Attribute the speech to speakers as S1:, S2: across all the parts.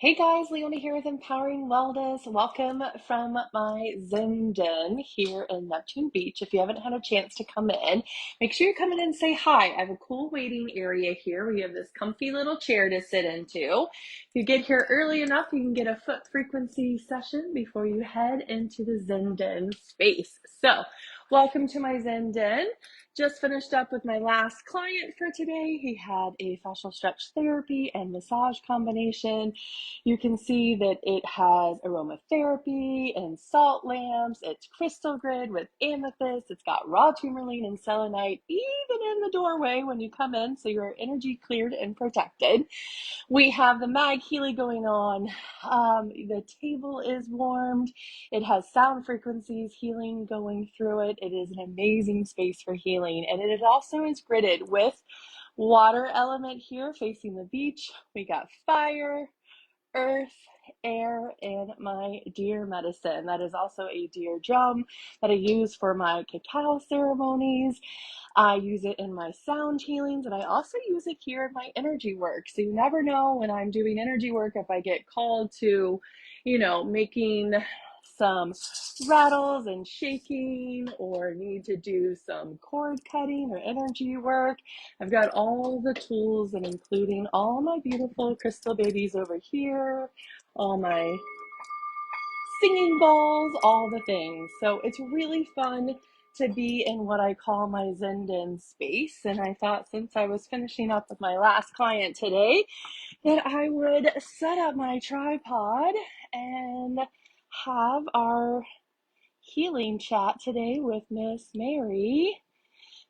S1: Hey guys, Leona here with Empowering Wellness. Welcome from my Zen Den here in Neptune Beach. If you haven't had a chance to come in, make sure you come in and say hi. I have a cool waiting area here where you have this comfy little chair to sit into. If you get here early enough, you can get a foot frequency session before you head into the Zen Den space. So, welcome to my Zen Den. Just finished up with my last client for today. He had a fascial stretch therapy and massage combination. You can see that it has aromatherapy and salt lamps. It's crystal grid with amethyst. It's got raw tourmaline and selenite even in the doorway when you come in, so your energy cleared and protected. We have the mag healing going on. The table is warmed. It has sound frequencies healing going through it. It is an amazing space for healing, and it also is gridded with water element here facing the beach. We got fire, earth, air, and my deer medicine. That is also a deer drum that I use for my cacao ceremonies. I use it in my sound healings, and I also use it here in my energy work. So you never know when I'm doing energy work if I get called to, making some rattles and shaking, or need to do some cord cutting or energy work. I've got all the tools, and including all my beautiful crystal babies over here, all my singing bowls, all the things. So it's really fun to be in what I call my Zen space. And I thought, since I was finishing up with my last client today, that I would set up my tripod and have our healing chat today with Miss Mary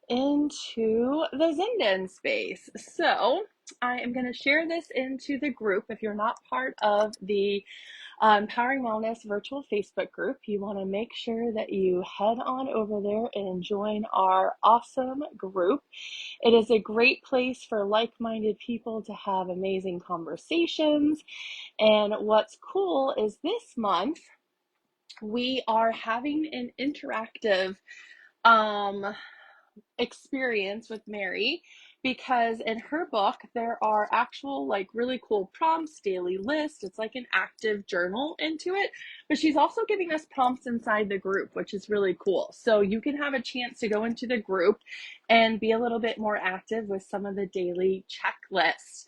S1: into the Zen space. So I am going to share this into the group. If you're not part of the Empowering Wellness virtual Facebook group, you want to make sure that you head on over there and join our awesome group. It is a great place for like-minded people to have amazing conversations. And what's cool is this month we are having an interactive experience with Mary, because in her book there are actual really cool prompts, daily list. It's like an active journal into it, but she's also giving us prompts inside the group, which is really cool. So you can have a chance to go into the group and be a little bit more active with some of the daily checklists.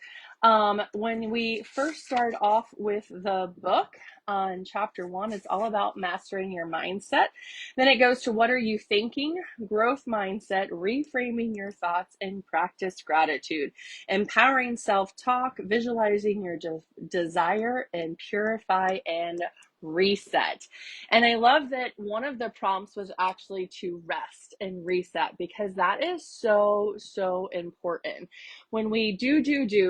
S1: When we first start off with the book on chapter 1, it's all about mastering your mindset. Then it goes to what are you thinking, growth mindset, reframing your thoughts, and practice gratitude, empowering self-talk, visualizing your desire, and purify and reset. And I love that one of the prompts was actually to rest and reset, because that is so, so important. When we do,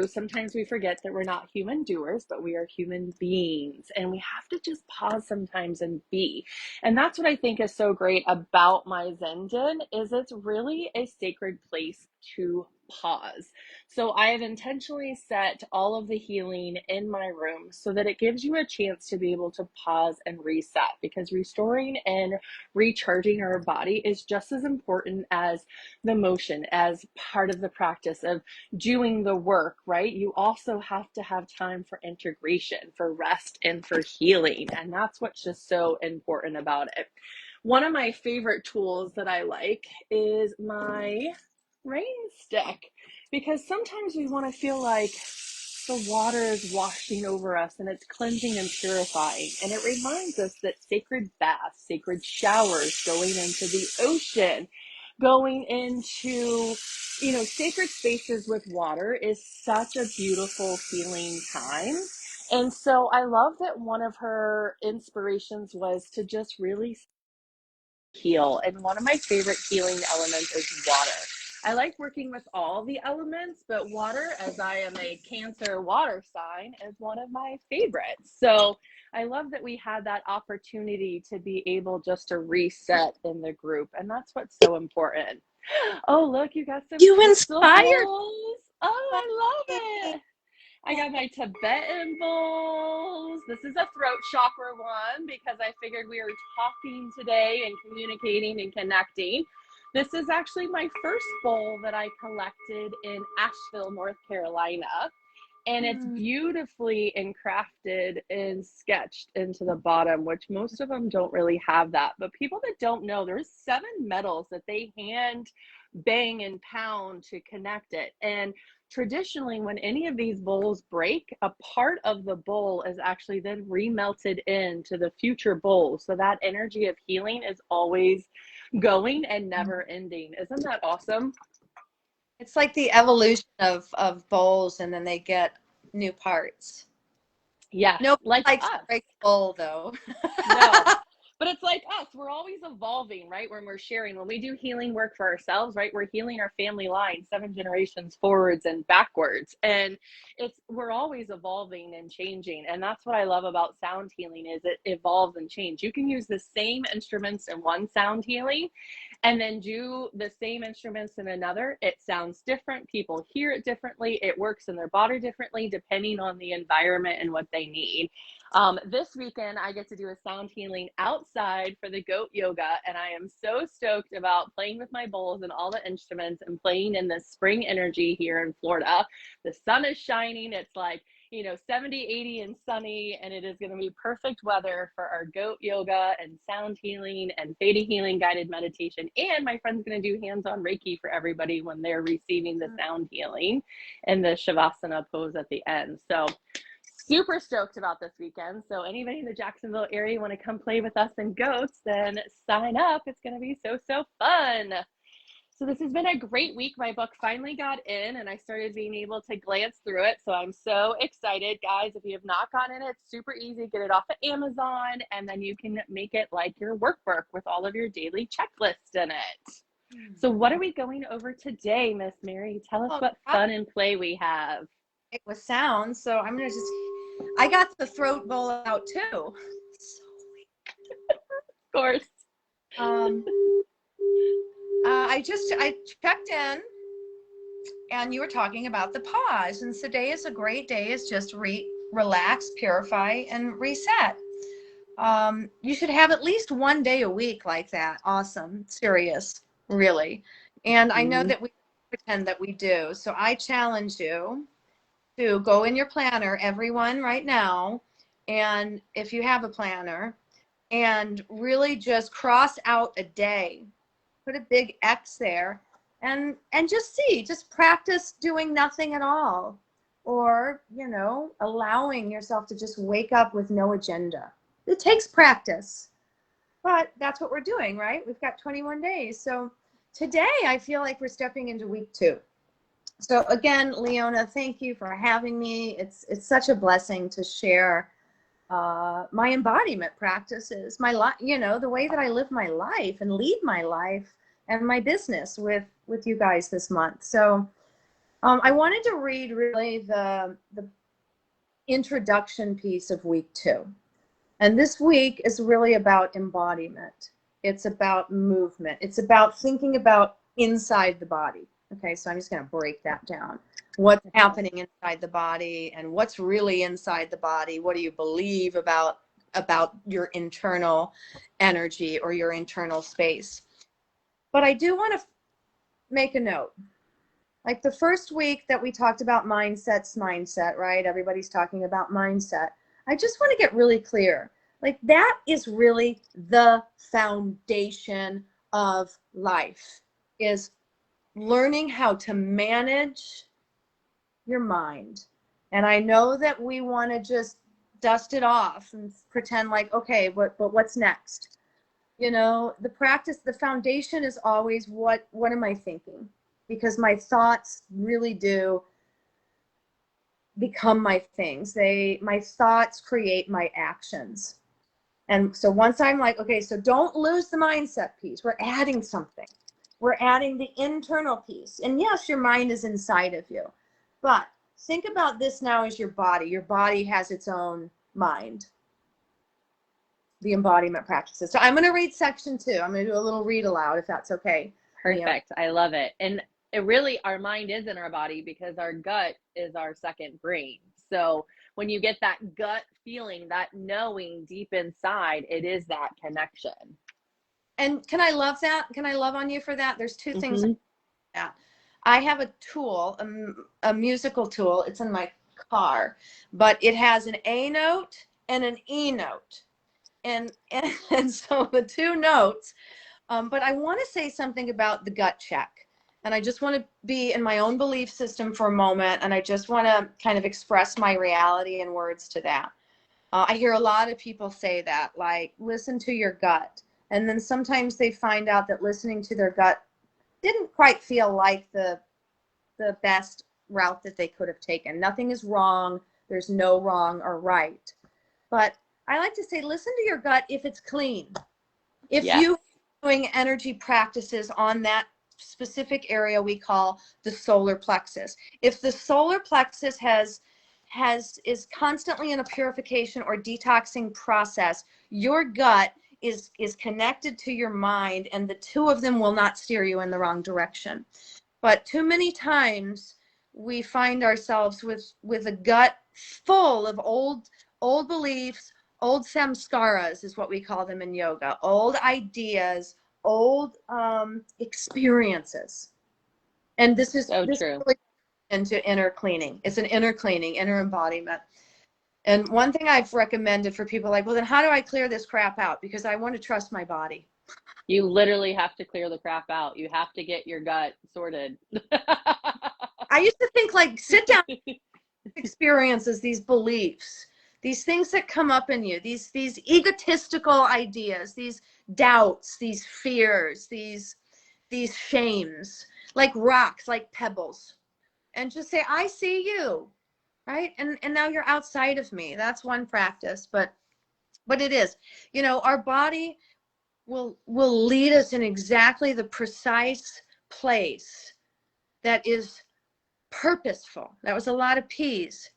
S1: sometimes we forget that we're not human doers, but we are human beings, and we have to just pause sometimes and be. And that's what I think is so great about my Zen Den, is it's really a sacred place to pause. So I have intentionally set all of the healing in my room so that it gives you a chance to be able to pause and reset, because restoring and recharging our body is just as important as the motion, as part of the practice of doing the work, right? You also have to have time for integration, for rest, and for healing. And that's what's just so important about it. One of my favorite tools that I like is my rain stick, because sometimes we want to feel like the water is washing over us and it's cleansing and purifying. And it reminds us that sacred baths, sacred showers, going into the ocean, going into, sacred spaces with water is such a beautiful healing time. And so I love that one of her inspirations was to just really heal. And one of my favorite healing elements is water. I like working with all the elements, but water, as I am a Cancer water sign, is one of my favorites. So I love that we had that opportunity to be able just to reset in the group. And that's what's so important. Oh, look, you got some
S2: You
S1: crystal
S2: inspired
S1: bowls. Oh, I love it. I got my Tibetan bowls. This is a throat chakra one, because I figured we were talking today and communicating and connecting. This is actually my first bowl that I collected in Asheville, North Carolina. and it's beautifully crafted and sketched into the bottom, which most of them don't really have that. But people that don't know, there's 7 metals that they hand bang and pound to connect it. And traditionally, when any of these bowls break, a part of the bowl is actually then remelted into the future bowl. So that energy of healing is always going and never ending. Isn't that awesome?
S2: It's like the evolution of bowls, and then they get new parts.
S1: Yes,
S2: Nobody
S1: like
S2: likes to
S1: us.
S2: break a bowl, though.
S1: No, but it's like us. We're always evolving, right? When we're sharing, when we do healing work for ourselves, right? We're healing our family line 7 generations forwards and backwards. And we're always evolving and changing. And that's what I love about sound healing is it evolves and changes. You can use the same instruments in one sound healing and then do the same instruments in another. It sounds different. People hear it differently. It works in their body differently, depending on the environment and what they need. This weekend, I get to do a sound healing outside for the goat yoga, and I am so stoked about playing with my bowls and all the instruments and playing in the spring energy here in Florida. The sun is shining. It's like, 70, 80 and sunny, and it is going to be perfect weather for our goat yoga and sound healing and theta healing guided meditation. And my friend's going to do hands-on Reiki for everybody when they're receiving the sound healing and the Shavasana pose at the end. So super stoked about this weekend. So anybody in the Jacksonville area want to come play with us and goats, then sign up. It's going to be so fun. So this has been a great week. My book finally got in and I started being able to glance through it. So I'm so excited, guys. If you have not gotten it, it's super easy. Get it off of Amazon and then you can make it like your workbook with all of your daily checklists in it. So what are we going over today, Miss Mary? Tell us what fun and play we have.
S2: It was sound, so I'm gonna I got the throat bowl out too.
S1: Of course.
S2: I checked in, and you were talking about the pause, and today is a great day. It's just relax, purify, and reset. You should have at least one day a week like that. Awesome, serious, really. And I know that we pretend that we do. So I challenge you to go in your planner, everyone, right now, and if you have a planner, and really just cross out a day. Put a big X there and just practice doing nothing at all, or allowing yourself to just wake up with no agenda. It takes practice, but that's what we're doing, right? We've got 21 days. So today I feel like we're stepping into week 2. So again, Leona, thank you for having me. It's such a blessing to share my embodiment practices, my life, the way that I live my life and lead my life and my business with you guys this month. So I wanted to read really the introduction piece of week 2. And this week is really about embodiment. It's about movement. It's about thinking about inside the body. Okay, so I'm just going to break that down. What's happening inside the body and what's really inside the body? What do you believe about your internal energy or your internal space? But I do want to make a note. Like the first week that we talked about mindset, right? Everybody's talking about mindset. I just want to get really clear. Like that is really the foundation of life, is learning how to manage your mind. And I know that we want to just dust it off and pretend like, okay, but what's next? The practice, the foundation is always what am I thinking? Because my thoughts really do become my things. My thoughts create my actions. And so once I'm like, okay, so don't lose the mindset piece. We're adding something. We're adding the internal piece. And yes, your mind is inside of you. But think about this now as your body. Your body has its own mind. The embodiment practices. So I'm going to read section 2. I'm going to do a little read aloud, if that's okay.
S1: Perfect. I love it. And it really, our mind is in our body because our gut is our second brain. So when you get that gut feeling, that knowing deep inside, it is that connection.
S2: And can I love that? Can I love on you for that? There's 2 things. I have a tool, a musical tool. It's in my car, but it has an A note and an E note. And so the two notes, but I want to say something about the gut check. And I just want to be in my own belief system for a moment. And I just want to kind of express my reality in words to that. I hear a lot of people say that, like, listen to your gut. And then sometimes they find out that listening to their gut didn't quite feel like the best route that they could have taken. Nothing is wrong. There's no wrong or right. But I like to say, listen to your gut if it's clean. If
S1: Yes.
S2: you are doing energy practices on that specific area we call the solar plexus. If the solar plexus is constantly in a purification or detoxing process, your gut is connected to your mind, and the two of them will not steer you in the wrong direction. But too many times we find ourselves with a gut full of old beliefs, old samskaras is what we call them in yoga, old ideas, old experiences. And this
S1: So true.
S2: really into inner cleaning. It's an inner cleaning, inner embodiment. And one thing I've recommended for people, like, well, then how do I clear this crap out? Because I want to trust my body.
S1: You literally have to clear the crap out. You have to get your gut sorted.
S2: I used to think, like, sit down experiences, these beliefs, these things that come up in you, these egotistical ideas, these doubts, these fears, these shames, like rocks, like pebbles, and just say, I see you, right? And now you're outside of me. That's one practice, but it is, our body will lead us in exactly the precise place that is purposeful. That was a lot of P's.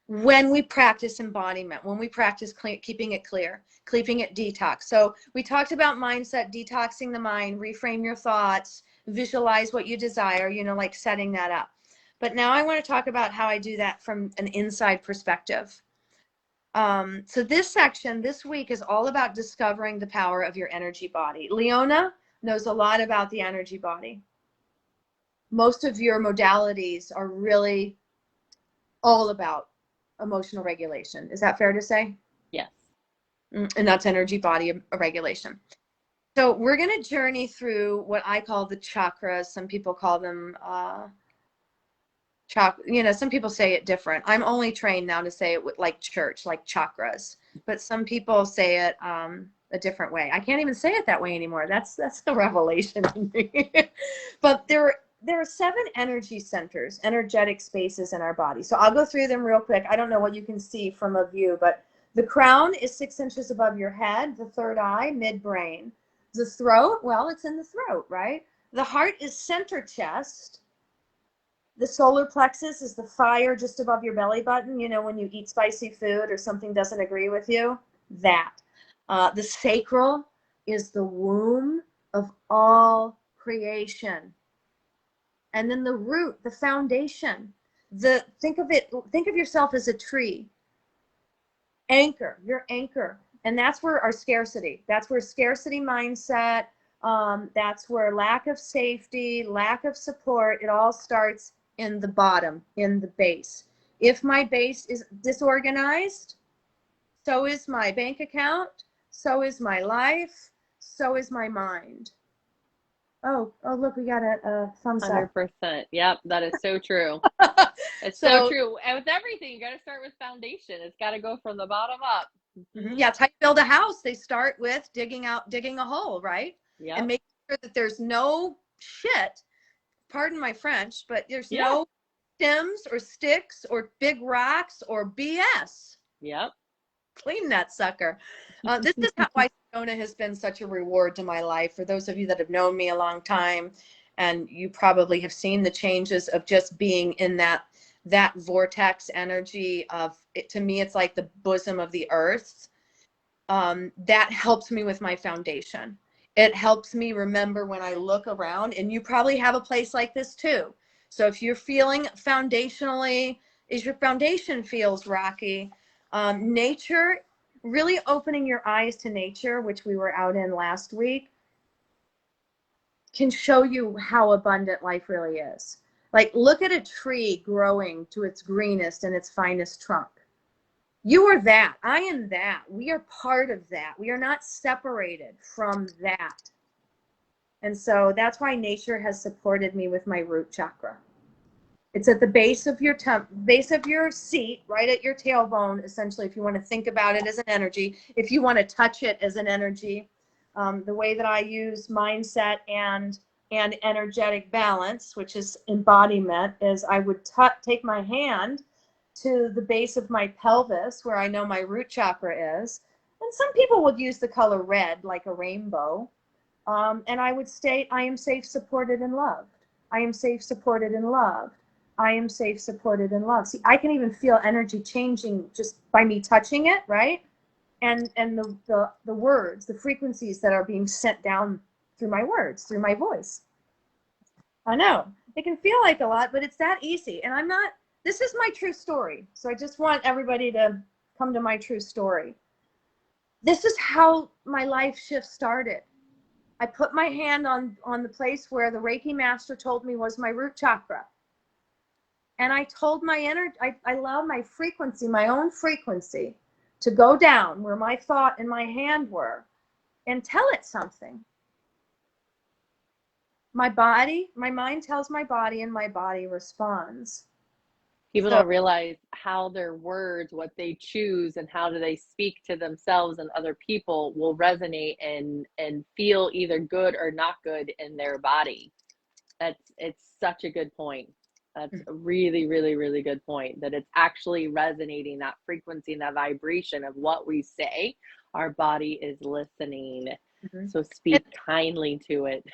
S2: When we practice embodiment, when we practice keeping it clear, keeping it detox. So we talked about mindset, detoxing the mind, reframe your thoughts, visualize what you desire, like setting that up. But now I want to talk about how I do that from an inside perspective. So this section this week is all about discovering the power of your energy body. Leona knows a lot about the energy body. Most of your modalities are really all about emotional regulation. Is that fair to say?
S1: Yes.
S2: And that's energy body regulation. So we're going to journey through what I call the chakras. Some people call them some people say it different. I'm only trained now to say it with, like church, like chakras, but some people say it a different way. I can't even say it that way anymore. That's a revelation to me. But there are 7 energy centers, energetic spaces in our body. So I'll go through them real quick. I don't know what you can see from a view, but the crown is 6 inches above your head, the third eye, midbrain. The throat, well, it's in the throat, right? The heart is center chest. The solar plexus is the fire just above your belly button, when you eat spicy food or something doesn't agree with you, that. The sacral is the womb of all creation. And then the root, the foundation, think of yourself as a tree. Anchor, your anchor. And that's where our scarcity mindset, that's where lack of safety, lack of support, it all starts in the bottom, in the base. If my base is disorganized, so is my bank account, so is my life, so is my mind. Oh, look, we got a thumbs up.
S1: 100%. Yep, that is so true. It's so true. And with everything, you got to start with foundation. It's got to go from the bottom up.
S2: Yeah, it's how you build a house. They start with digging a hole, right?
S1: Yeah.
S2: And making sure that there's no shit, pardon my French, but there's no stems or sticks or big rocks or BS.
S1: Yep.
S2: Clean that sucker. This is why Leona has been such a reward to my life. For those of you that have known me a long time, and you probably have seen the changes of just being in that vortex energy of it. To me, it's like the bosom of the earth. That helps me with my foundation. It helps me remember when I look around, and you probably have a place like this too. So if you're feeling foundationally, if your foundation feels rocky, nature, really opening your eyes to nature, which we were out in last week, can show you how abundant life really is. Like, look at a tree growing to its greenest and its finest trunk. You are that. I am that. We are part of that. We are not separated from that. And so that's why nature has supported me with my root chakra. It's at the base of your base of your seat, right at your tailbone, essentially, if you want to think about it as an energy, if you want to touch it as an energy. The way that I use mindset and energetic balance, which is embodiment, is I would take my hand to the base of my pelvis, where I know my root chakra is. And some people would use the color red, like a rainbow. And I would state, I am safe, supported, and loved. I am safe, supported, and loved. I am safe, supported, and loved. See, I can even feel energy changing just by me touching it, right? And the words, the frequencies that are being sent down through my words, through my voice. I know. It can feel like a lot, but it's that easy. And I'm not, this is my true story. So I just want everybody to come to my true story. This is how my life shift started. I put my hand on the place where the Reiki master told me was my root chakra. And I told my energy, I allowed my frequency, my own frequency, to go down where my thought and my hand were and tell it something. My body, my mind tells my body, and my body responds.
S1: People
S2: So,
S1: don't realize how their words, what they choose, and how do they speak to themselves and other people will resonate and feel either good or not good in their body. It's such a good point. That's a really, really, really good point, that it's actually resonating, that frequency and that vibration of what we say. Our body is listening. So speak kindly to it.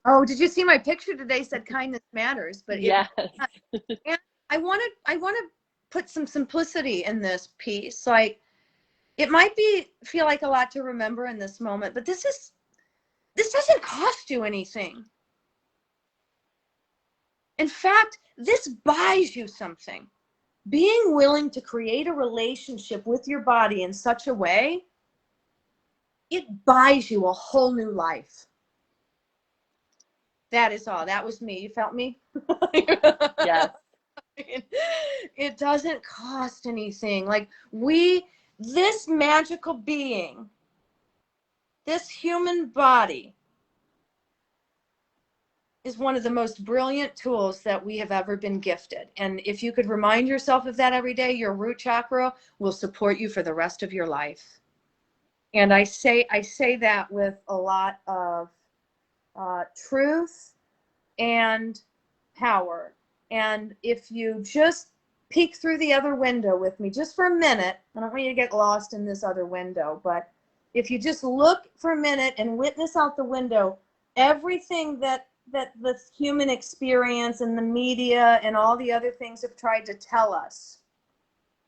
S2: oh, did you see my picture today? Said kindness matters, but
S1: Yes.
S2: And I want to put some simplicity in this piece. Like, it might feel like a lot to remember in this moment, but this doesn't cost you anything. In fact, this buys you something. Being willing to create a relationship with your body in such a way, it buys you a whole new life. That is all. That was me. You felt me?
S1: Yes.
S2: It doesn't cost anything. Like, this magical being, this human body, is one of the most brilliant tools that we have ever been gifted. And if you could remind yourself of that every day, your root chakra will support you for the rest of your life. And I say that with a lot of truth and power. And if you just peek through the other window with me just for a minute, I don't want you to get lost in this other window, but if you just look for a minute and witness out the window, everything that the human experience and the media and all the other things have tried to tell us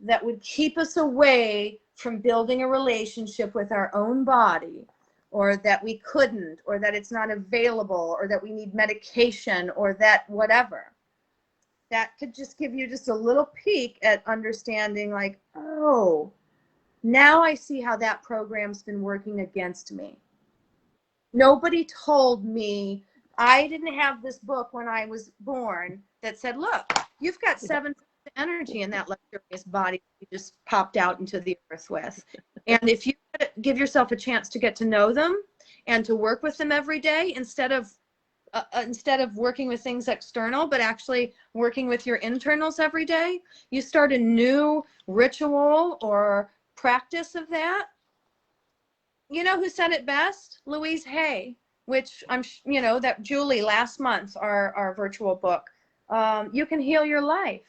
S2: that would keep us away from building a relationship with our own body, or that we couldn't, or that it's not available, or that we need medication, or that whatever. That could just give you just a little peek at understanding, like, oh, now I see how that program's been working against me. Nobody told me, I didn't have this book when I was born that said, look, you've got 7 energy in that luxurious body you just popped out into the earth with. And if you give yourself a chance to get to know them and to work with them every day, instead of working with things external, but actually working with your internals every day, you start a new ritual or practice of that. You know who said it best? Louise Hay, which that Julie last month, our virtual book. You can heal your life.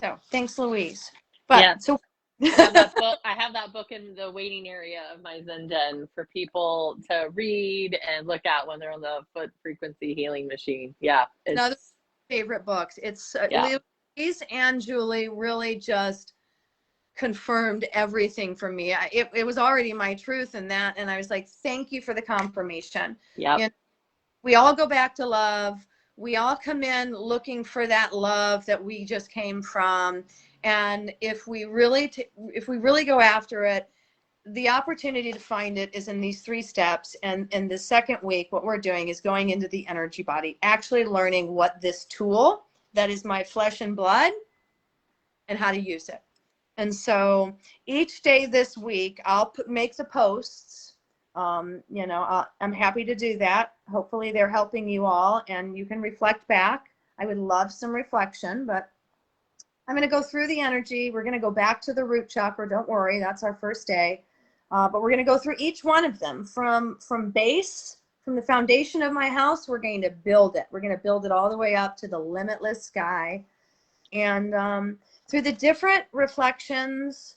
S2: So thanks, Louise. But
S1: yeah.
S2: so
S1: I have that book. I have that book in the waiting area of my Zen Den for people to read and look at when they're on the foot frequency healing machine. Yeah,
S2: another
S1: it's
S2: favorite books. It's
S1: yeah,
S2: Louise and Julie really just confirmed everything for me. It was already my truth in that, and I was like, thank you for the confirmation.
S1: yep.
S2: We all go back to love. We all come in looking for that love that we just came from, and if we really go after it, the opportunity to find it is in these 3 steps. And in the second week, what we're doing is going into the energy body, actually learning what this tool that is my flesh and blood and how to use it. And so each day this week, I'll make the posts. I'm happy to do that. Hopefully they're helping you all and you can reflect back. I would love some reflection, but I'm going to go through the energy. We're going to go back to the root chakra. Don't worry, that's our first day. But we're going to go through each one of them from base, from the foundation of my house. We're going to build it. We're going to build it all the way up to the limitless sky. And through the different reflections,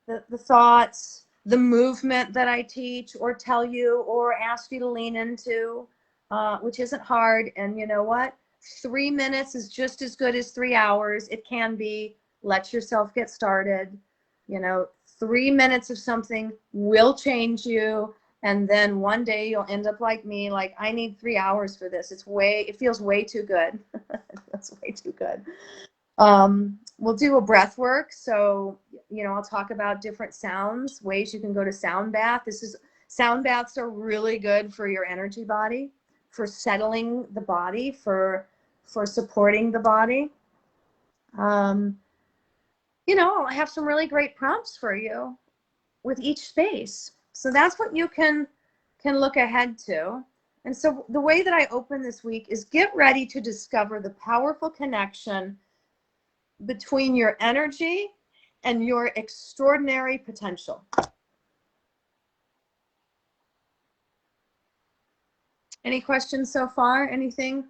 S2: the thoughts, the movement that I teach or tell you or ask you to lean into, which isn't hard. And you know what? 3 minutes is just as good as 3 hours. It can be. Let yourself get started. 3 minutes of something will change you. And then one day you'll end up like me, like I need 3 hours for this. It feels way too good. That's way too good. We'll do a breath work. So, I'll talk about different sounds, ways you can go to sound bath. Sound baths are really good for your energy body, for settling the body, for supporting the body. I'll have some really great prompts for you with each space. So that's what you can look ahead to. And so the way that I open this week is get ready to discover the powerful connection between your energy and your extraordinary potential. Any questions so far? Anything?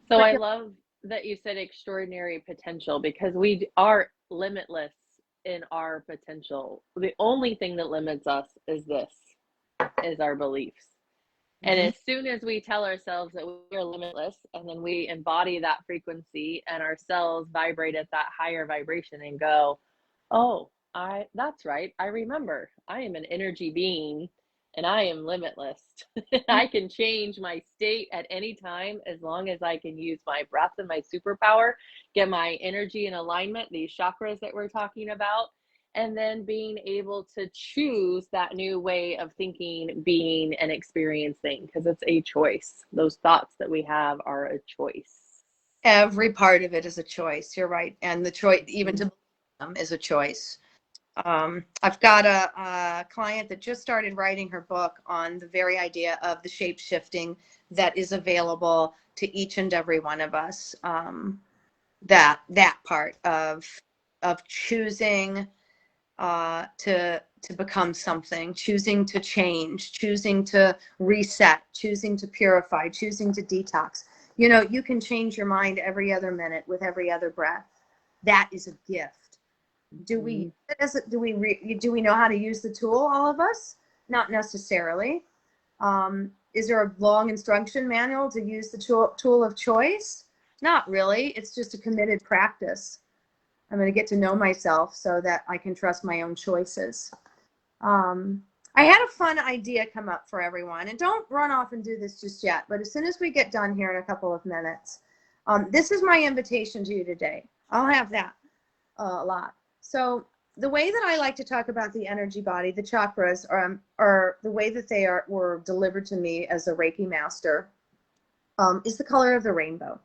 S1: So I love that you said extraordinary potential because we are limitless in our potential. The only thing that limits us is our beliefs. And as soon as we tell ourselves that we are limitless and then we embody that frequency and our cells vibrate at that higher vibration and go, oh, that's right. I remember I am an energy being and I am limitless. I can change my state at any time as long as I can use my breath and my superpower, get my energy in alignment, these chakras that we're talking about, and then being able to choose that new way of thinking, being, and experiencing, because it's a choice. Those thoughts that we have are a choice.
S2: Every part of it is a choice. You're right. And the choice, even to believe them, is a choice. I've got a client that just started writing her book on the very idea of the shape shifting that is available to each and every one of us. That part of choosing to become something, choosing to change, choosing to reset, choosing to purify, choosing to detox. You can change your mind every other minute with every other breath. That is a gift. Do we know how to use the tool, all of us? Not necessarily. Is there a long instruction manual to use the tool of choice? Not really. It's just a committed practice. I'm going to get to know myself so that I can trust my own choices. I had a fun idea come up for everyone, and don't run off and do this just yet, but as soon as we get done here in a couple of minutes, this is my invitation to you today. I'll have that a lot. So the way that I like to talk about the energy body, the chakras, are the way that they were delivered to me as a Reiki master, is the color of the rainbow.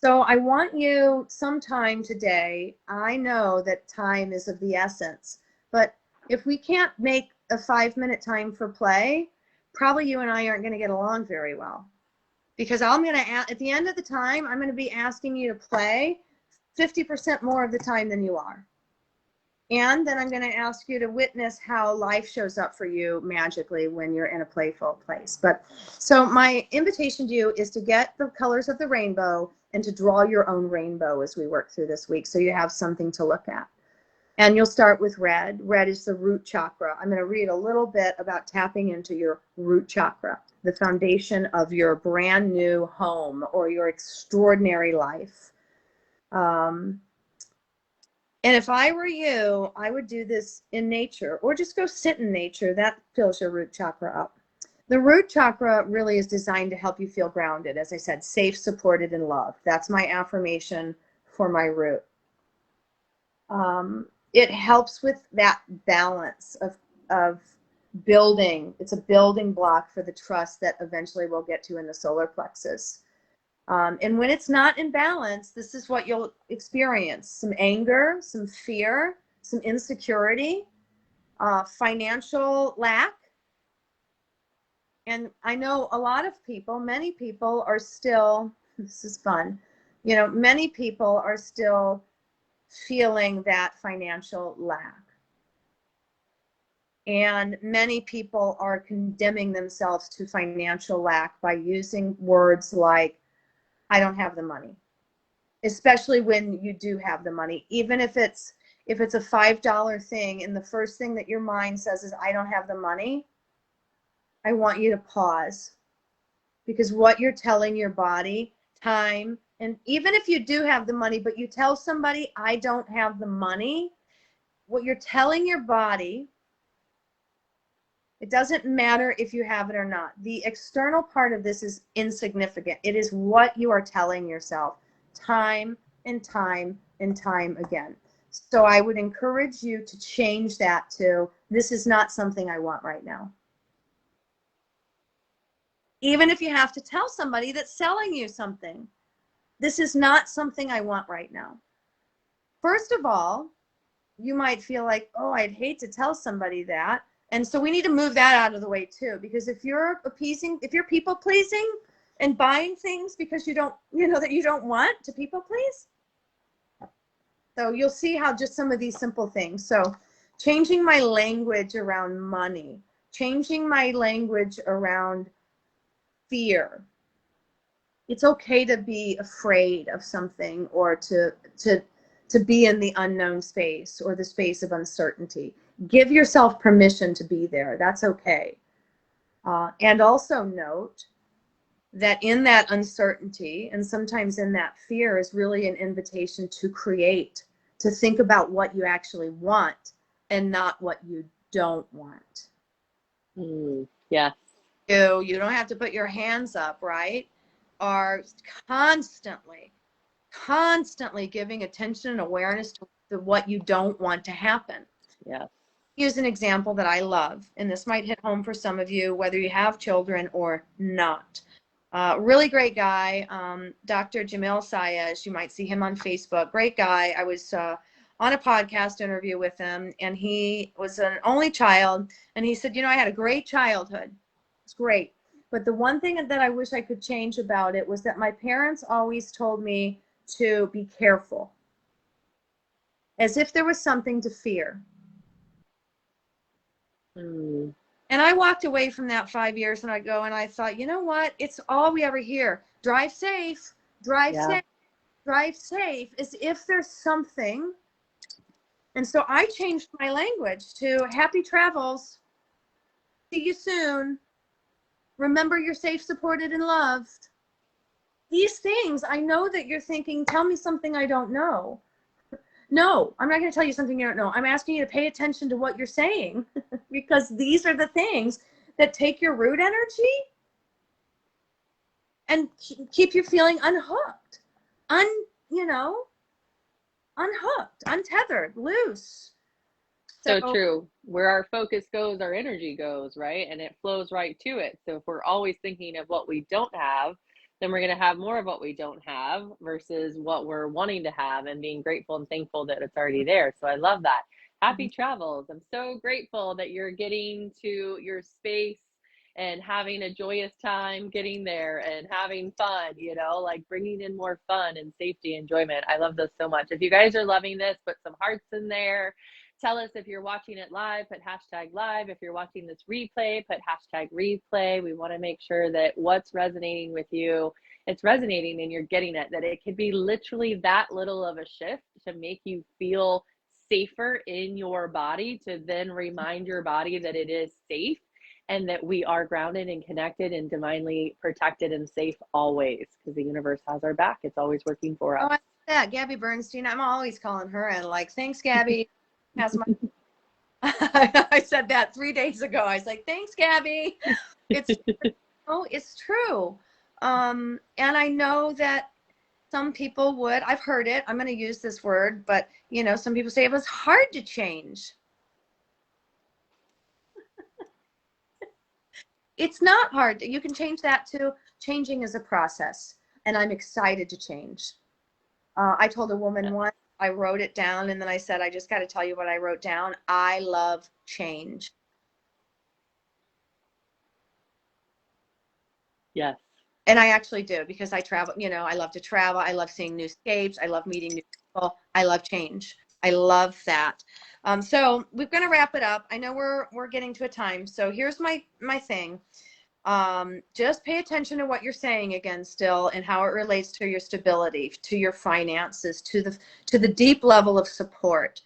S2: So I want you sometime today, I know that time is of the essence, but if we can't make a 5-minute time for play, probably you and I aren't going to get along very well. Because at the end of the time, I'm going to be asking you to play 50% more of the time than you are. And then I'm going to ask you to witness how life shows up for you magically when you're in a playful place. So my invitation to you is to get the colors of the rainbow and to draw your own rainbow as we work through this week, so you have something to look at. And you'll start with red. Red is the root chakra. I'm going to read a little bit about tapping into your root chakra, the foundation of your brand new home or your extraordinary life. And if I were you, I would do this in nature, or just go sit in nature. That fills your root chakra up. The root chakra really is designed to help you feel grounded. As I said, safe, supported, and loved. That's my affirmation for my root. It helps with that balance of of building. It's a building block for the trust that eventually we'll get to in the solar plexus. And when it's not in balance, this is what you'll experience: some anger, some fear, some insecurity, financial lack. And I know a lot of people, many people are still, this is fun, many people are still feeling that financial lack. And many people are condemning themselves to financial lack by using words like, I don't have the money, especially when you do have the money. Even if it's a $5 thing and the first thing that your mind says is, I don't have the money, I want you to pause. Because what you're telling your body, time, and even if you do have the money, but you tell somebody, I don't have the money, what you're telling your body, it doesn't matter if you have it or not. The external part of this is insignificant. It is what you are telling yourself time and time and time again. So I would encourage you to change that to, this is not something I want right now. Even if you have to tell somebody that's selling you something, this is not something I want right now. First of all, you might feel like, oh, I'd hate to tell somebody that. And so we need to move that out of the way too, because if you're people pleasing and buying things because that you don't want to people please. So you'll see how just some of these simple things. So changing my language around money, changing my language around fear. It's okay to be afraid of something, or to be in the unknown space or the space of uncertainty. Give yourself permission to be there. That's okay. And also note that in that uncertainty and sometimes in that fear is really an invitation to create, to think about what you actually want and not what you don't want.
S1: Yeah.
S2: You don't have to put your hands up, right? Are constantly giving attention and awareness to what you don't want to happen.
S1: Yeah.
S2: Use an example that I love, and this might hit home for some of you, whether you have children or not. Really great guy, Dr. Jamil Sayez. You might see him on Facebook. Great guy. I was on a podcast interview with him, and he was an only child, and he said, I had a great childhood. It's great. But the one thing that I wish I could change about it was that my parents always told me to be careful, as if there was something to fear. And I walked away from that 5 years, and I thought, you know what? It's all we ever hear. Drive safe, drive safe, drive safe, as if there's something. And so I changed my language to happy travels. See you soon. Remember, you're safe, supported, and loved. These things, I know that you're thinking, tell me something I don't know. No, I'm not going to tell you something you don't know. I'm asking you to pay attention to what you're saying, because these are the things that take your root energy and keep you feeling unhooked, unhooked, untethered, loose.
S1: So true. Where our focus goes, our energy goes, right? And it flows right to it. So if we're always thinking of what we don't have, then we're going to have more of what we don't have versus what we're wanting to have, and being grateful and thankful that it's already there. So I love that. Happy travels. I'm so grateful that you're getting to your space and having a joyous time getting there and having fun, like bringing in more fun and safety and enjoyment. I love this so much. If you guys are loving this, put some hearts in there. Tell us if you're watching it live, put hashtag live. If you're watching this replay, put hashtag replay. We want to make sure that what's resonating with you, it's resonating and you're getting it, that it could be literally that little of a shift to make you feel safer in your body, to then remind your body that it is safe and that we are grounded and connected and divinely protected and safe always, because the universe has our back. It's always working for us.
S2: Oh, I love that. Gabby Bernstein, I'm always calling her and like, thanks, Gabby. I said that 3 days ago. I was like, thanks, Gabby. It's true. And I know that some people would, I've heard it, I'm going to use this word, but some people say it was hard to change. It's not hard. You can change that too. Changing is a process, and I'm excited to change. I told a woman once, I wrote it down, and then I said, I just got to tell you what I wrote down. I love change.
S1: Yes.
S2: And I actually do, because I travel, I love to travel. I love seeing new scapes. I love meeting new people. I love change. I love that. So we're going to wrap it up. I know we're getting to a time. So here's my thing. Just pay attention to what you're saying again still, and how it relates to your stability, to your finances, to the deep level of support.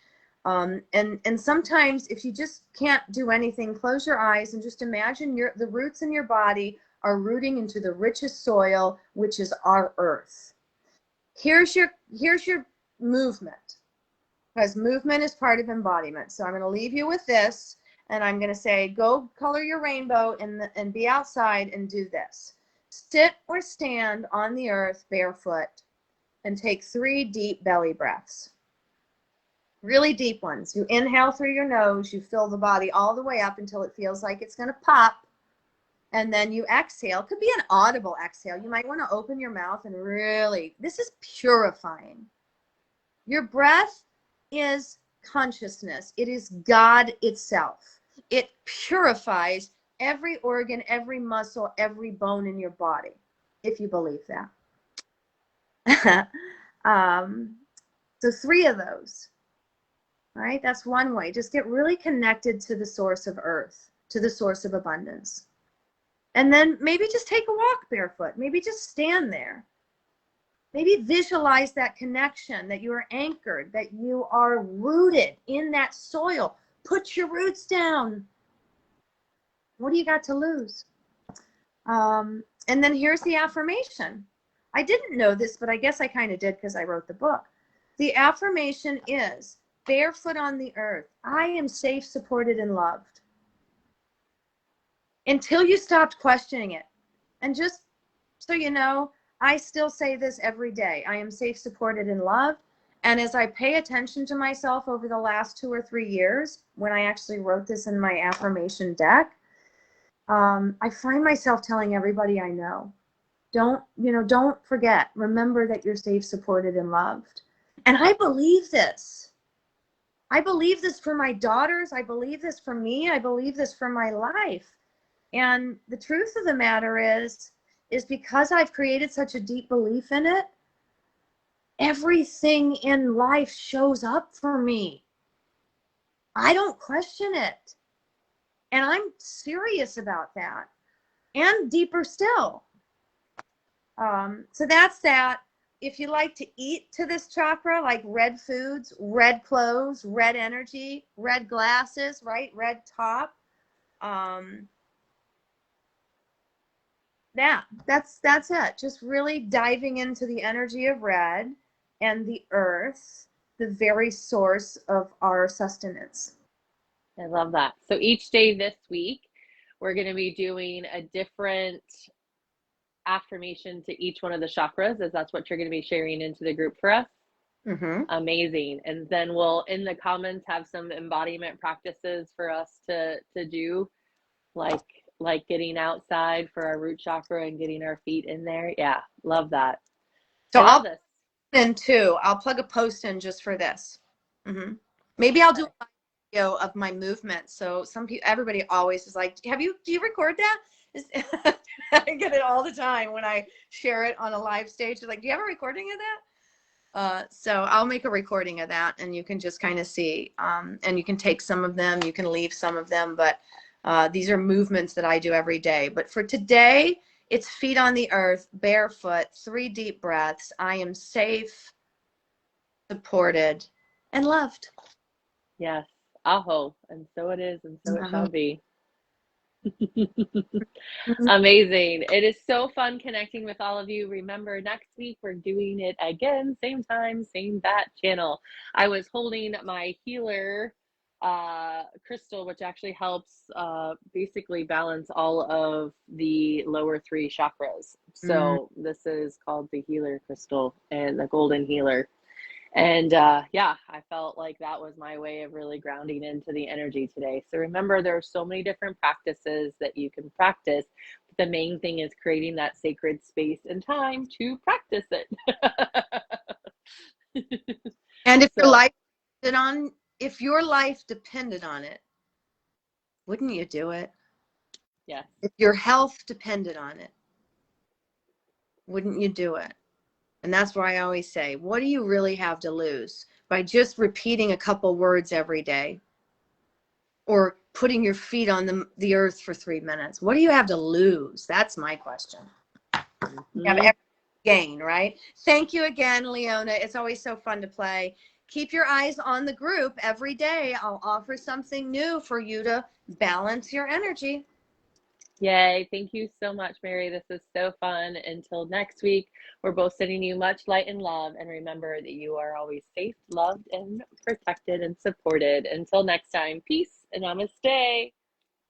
S2: And sometimes if you just can't do anything, close your eyes and just imagine the roots in your body are rooting into the richest soil, which is our earth. Here's your movement, because movement is part of embodiment. So I'm going to leave you with this, and I'm going to say, go color your rainbow and be outside and do this. Sit or stand on the earth barefoot and take 3 deep belly breaths. Really deep ones. You inhale through your nose, you fill the body all the way up until it feels like it's going to pop. And then you exhale. It could be an audible exhale. You might want to open your mouth and really, this is purifying. Your breath is consciousness. It is God itself. It purifies every organ, every muscle, every bone in your body, if you believe that. So 3 of those, right? That's one way. Just get really connected to the source of earth, to the source of abundance. And then maybe just take a walk barefoot. Maybe just stand there. Maybe visualize that connection, that you are anchored, that you are rooted in that soil. Put your roots down. What do you got to lose? And then here's the affirmation. I didn't know this, but I guess I kind of did because I wrote the book. The affirmation is, barefoot on the earth, I am safe, supported, and loved. Until you stopped questioning it. And just so you know, I still say this every day. I am safe, supported, and loved. And as I pay attention to myself over the last 2 or 3 years, when I actually wrote this in my affirmation deck, I find myself telling everybody I know, don't forget, remember that you're safe, supported, and loved. And I believe this. I believe this for my daughters. I believe this for me. I believe this for my life. And the truth of the matter is because I've created such a deep belief in it, everything in life shows up for me. I don't question it. And I'm serious about that. And deeper still. So that's that. If you like to eat to this chakra, like red foods, red clothes, red energy, red glasses, right? Red top. That's it. Just really diving into the energy of red and the earth, the very source of our sustenance.
S1: I love that. So each day this week, we're going to be doing a different affirmation to each one of the chakras, as that's what you're going to be sharing into the group for us.
S2: Mm-hmm.
S1: Amazing. And then we'll, in the comments, have some embodiment practices for us to do, like getting outside for our root chakra and getting our feet in there. Yeah, love that.
S2: So
S1: I love
S2: I'll
S1: this.
S2: in too. I'll plug a post in just for this. Mm-hmm. Maybe I'll do a video of my movement. So everybody always is like, do you record that? I get it all the time when I share it on a live stage. They're like, do you have a recording of that? So I'll make a recording of that, and you can just kind of see. And you can take some of them, you can leave some of them, but these are movements that I do every day. But for today, it's feet on the earth, barefoot, 3 deep breaths. I am safe, supported, and loved.
S1: Yes. Aho. And so it is, and so it shall be. Amazing. It is so fun connecting with all of you. Remember, next week we're doing it again, same time, same bat channel. I was holding my healer crystal, which actually helps basically balance all of the lower 3 chakras. So this is called the healer crystal and the golden healer. And yeah, I felt like that was my way of really grounding into the energy today. So remember, there are so many different practices that you can practice. But the main thing is creating that sacred space and time to practice it.
S2: And
S1: So,
S2: if your life depended on it, wouldn't you do it?
S1: yes.
S2: If your health depended on it, wouldn't you do it? And that's why I always say, what do you really have to lose by just repeating a couple words every day or putting your feet on the earth for 3 minutes? What do you have to lose? That's my question. You have
S1: Mm-hmm.
S2: every gain, right? Thank you again, Leona. It's always so fun to play. Keep your eyes on the group every day. I'll offer something new for you to balance your energy.
S1: Yay. Thank you so much, Mary. This is so fun. Until next week, we're both sending you much light and love. And remember that you are always safe, loved, and protected and supported. Until next time, peace and namaste.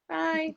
S2: Bye.